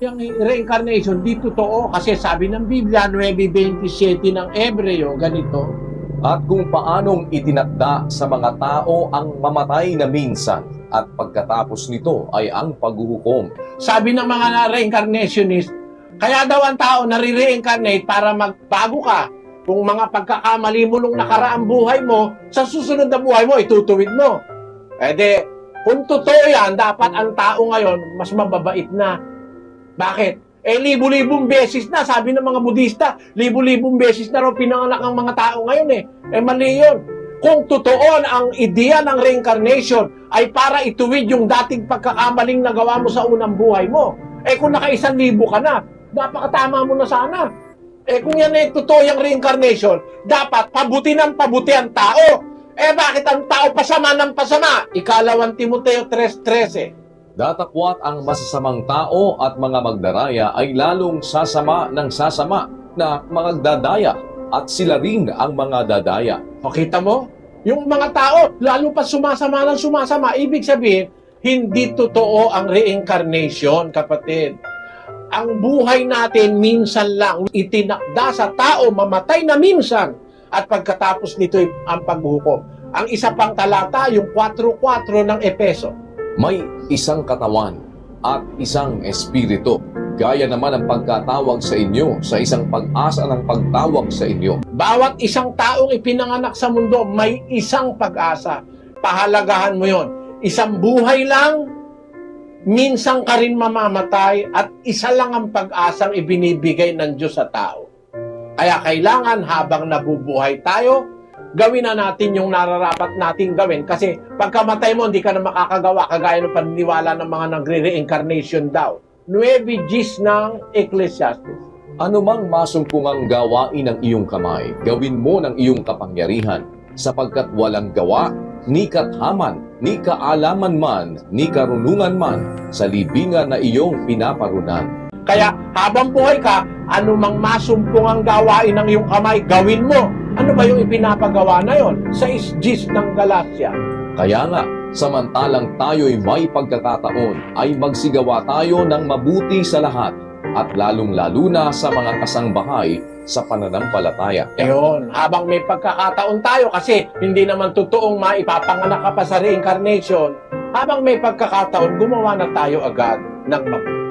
Yung reincarnation, di totoo kasi sabi ng Biblia, 9:27 ng Ebreo, ganito. At kung paanong itinakda sa mga tao ang mamatay na minsan at pagkatapos nito ay ang paghuhukom. Sabi ng mga reincarnationist, kaya daw ang tao nare-reincarnate para magbago ka. Kung mga pagkakamali mo nung nakaraang buhay mo, sa susunod na buhay mo, itutuwid mo. Kung totoo yan, dapat ang tao ngayon mas mababait na. Bakit? Libu-libong beses na, sabi ng mga Budista, libu-libong beses na raw pinanganak ang mga tao ngayon mali yun. Kung totoo ang ideya ng reincarnation ay para ituwid yung dating pagkakamaling nagawa mo sa unang buhay mo, kung naka-1,000 ka na, napakatama mo na sana. Kung yan totoo yung reincarnation, dapat pabuti ng pabuti ang tao. Bakit ang tao pasama ng pasama? Ikalawang Timoteo 3:13. Datakwat ang masasamang tao at mga magdaraya ay lalong sasama ng sasama na magdadaya at sila rin ang mga dadaya. Makita mo? Yung mga tao, lalo pa sumasama ng sumasama, ibig sabihin, hindi totoo ang reincarnation, kapatid. Ang buhay natin minsan lang, itinakda sa tao, mamatay na minsan, at pagkatapos nito ang paghuhukom. Ang isa pang talata, yung 4:4 ng Efeso. May isang katawan at isang espiritu. Gaya naman ang pagkatawag sa inyo sa isang pag-asa ng pagtawag sa inyo. Bawat isang taong ipinanganak sa mundo, may isang pag-asa. Pahalagahan mo yon. Isang buhay lang, minsan ka rin mamamatay, at isa lang ang pag-asang ibinibigay ng Diyos sa tao. Kaya kailangan habang nabubuhay tayo, gawin na natin yung nararapat nating gawin. Kasi pagkamatay mo, hindi ka na makakagawa, kagaya ng paniniwala ng mga nagre-reincarnation daw. 9 Gs ng Ecclesiastes. Anumang masumpungang gawain ng iyong kamay, gawin mo ng iyong kapangyarihan, sapagkat walang gawa, ni kathaman, ni kaalaman man, ni karunungan man, sa libingan na iyong pinaparunan. Kaya habang buhay ka, anumang masumpungang gawain ng iyong kamay, gawin mo. Ano ba yung ipinapagawa na yon? Sa isjis ng Galatia. Kaya nga, samantalang tayo'y may pagkakataon, ay magsigawa tayo ng mabuti sa lahat, at lalong-lalo na sa mga kasangbahay sa pananampalataya. Ayun, habang may pagkakataon tayo, kasi hindi naman totoong maipapanganak ka pa sa reincarnation, habang may pagkakataon, gumawa na tayo agad ng mabuti.